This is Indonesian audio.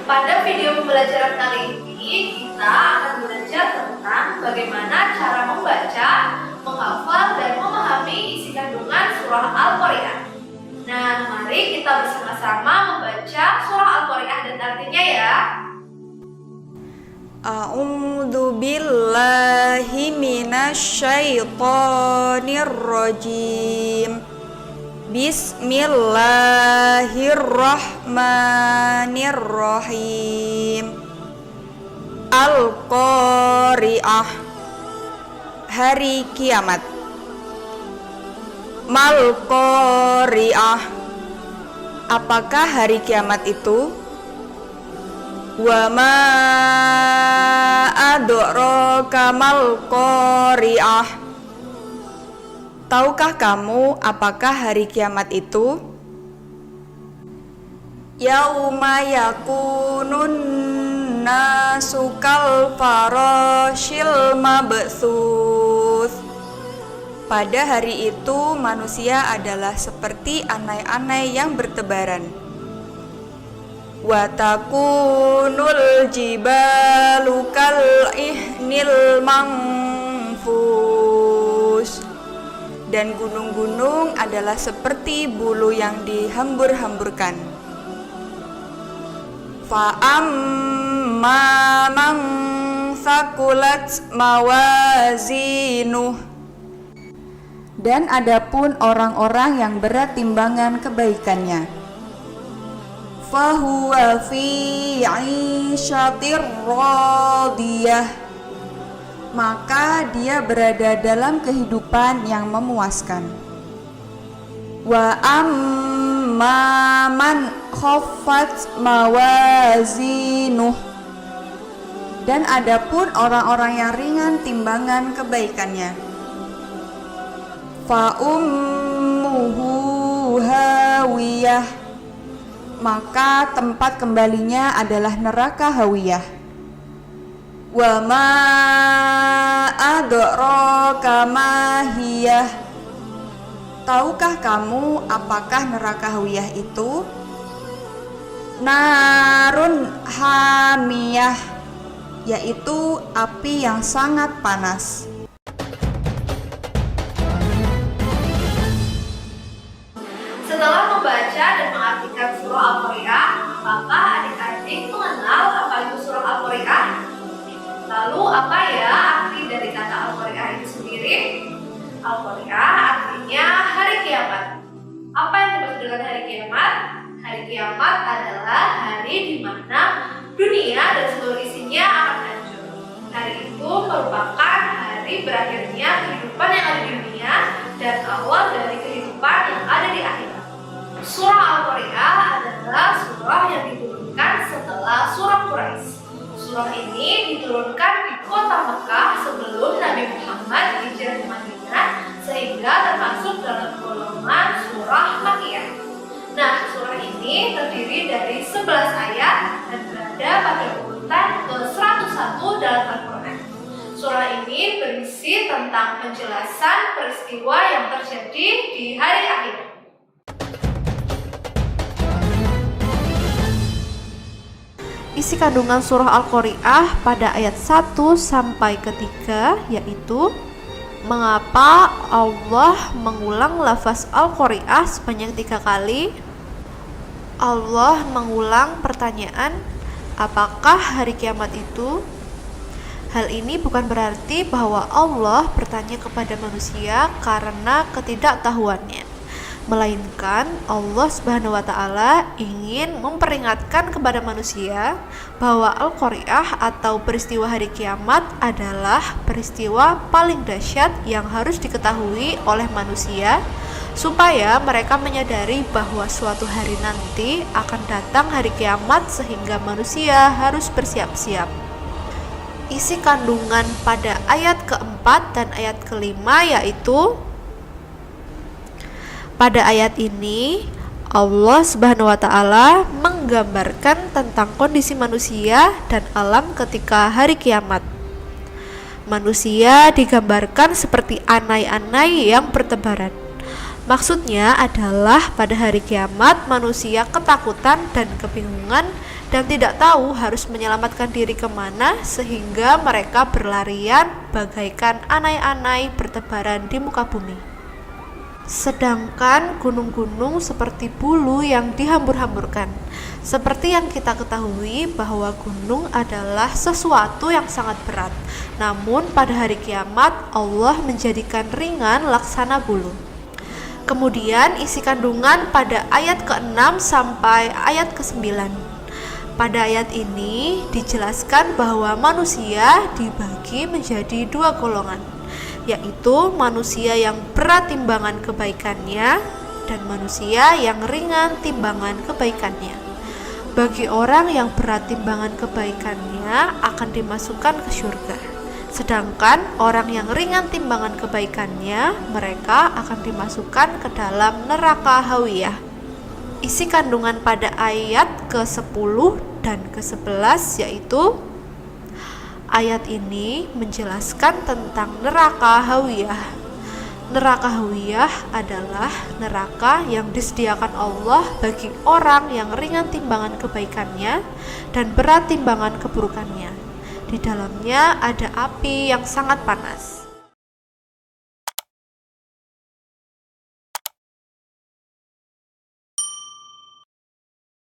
Pada video pembelajaran kali ini, kita akan belajar tentang bagaimana cara membaca, menghafal, dan memahami isi kandungan surah Al-Qari'ah. Nah, mari kita bersama-sama membaca surah Al-Qari'ah dan artinya ya. A'udzu billahi minasyaitonir rajim. Bismillahirrahmanirrahim. Al-Qari'ah, hari kiamat. Mal-Qari'ah, apakah hari kiamat itu? Wa ma adraka mal-Qari'ah, tahukah kamu apakah hari kiamat itu? Yauma yakunun nasu kal farashil mabtsuts, pada hari itu manusia adalah seperti anai-anai yang bertebaran. Wa takunul jibalu kal ihnil manfus, dan gunung-gunung adalah seperti bulu yang dihambur-hamburkan. Fa amma man thaqulat mawazinuh, dan adapun orang-orang yang berat timbangan kebaikannya, fahuwa fi 'ishatir radiyah, maka dia berada dalam kehidupan yang memuaskan. Wa amma man khaffat mawazinuh, dan adapun orang-orang yang ringan timbangan kebaikannya, fa ummuhu hawiyah, maka tempat kembalinya adalah neraka hawiyah. Wa ma adraka ma hiyah, tahukah kamu apakah neraka hawiyah itu? Narun hamiyah, yaitu api yang sangat panas. Setelah membaca dan mengartikan surah Al-Qari'ah, apakah adik-adik mengenal apa itu surah Al-Qari'ah? Lalu apa ya arti dari kata Al-Qari'ah itu sendiri? Al-Qari'ah artinya hari kiamat. Apa yang dimaksud dengan hari kiamat? Hari kiamat adalah hari di mana dunia dan seluruh isinya akan hancur. Hari itu merupakan hari berakhirnya kehidupan yang ada di dunia dan awal dari kehidupan yang ada di akhirat. Surah Al-Qari'ah adalah surah yang diturunkan setelah surah Quraisy. Surah ini diturunkan di kota Mekah sebelum Nabi Muhammad hijrah ke Madinah, sehingga termasuk dalam golongan surah Makkiyah. Nah, surah ini terdiri dari 11 ayat dan berada pada urutan ke-101 dalam Al-Quran. Surah ini berisi tentang penjelasan peristiwa yang terjadi di hari akhir. Isi kandungan surah Al-Qari'ah pada ayat 1 sampai ke 3 yaitu: mengapa Allah mengulang lafaz Al-Qari'ah sebanyak 3 kali? Allah mengulang pertanyaan, apakah hari kiamat itu? Hal ini bukan berarti bahwa Allah bertanya kepada manusia karena ketidaktahuannya, melainkan Allah Subhanahu wa Ta'ala ingin memperingatkan kepada manusia bahwa Al-Qari'ah atau peristiwa hari kiamat adalah peristiwa paling dahsyat yang harus diketahui oleh manusia, supaya mereka menyadari bahwa suatu hari nanti akan datang hari kiamat sehingga manusia harus bersiap-siap. Isi kandungan pada ayat keempat dan ayat kelima yaitu: pada ayat ini Allah Subhanahu wa Ta'ala menggambarkan tentang kondisi manusia dan alam ketika hari kiamat. Manusia digambarkan seperti anai-anai yang bertebaran. Maksudnya adalah pada hari kiamat manusia ketakutan dan kebingungan dan tidak tahu harus menyelamatkan diri kemana, sehingga mereka berlarian bagaikan anai-anai bertebaran di muka bumi. Sedangkan gunung-gunung seperti bulu yang dihambur-hamburkan. Seperti yang kita ketahui bahwa gunung adalah sesuatu yang sangat berat. Namun pada hari kiamat Allah menjadikan ringan laksana bulu. Kemudian isi kandungan pada ayat ke-6 sampai ayat ke-9. Pada ayat ini dijelaskan bahwa manusia dibagi menjadi dua golongan, yaitu manusia yang berat timbangan kebaikannya dan manusia yang ringan timbangan kebaikannya. Bagi orang yang berat timbangan kebaikannya akan dimasukkan ke surga, sedangkan orang yang ringan timbangan kebaikannya, mereka akan dimasukkan ke dalam neraka hawiyah. Isi kandungan pada ayat ke-10 dan ke-11 yaitu ayat ini menjelaskan tentang neraka hawiyah. Neraka hawiyah adalah neraka yang disediakan Allah bagi orang yang ringan timbangan kebaikannya dan berat timbangan keburukannya. Di dalamnya ada api yang sangat panas.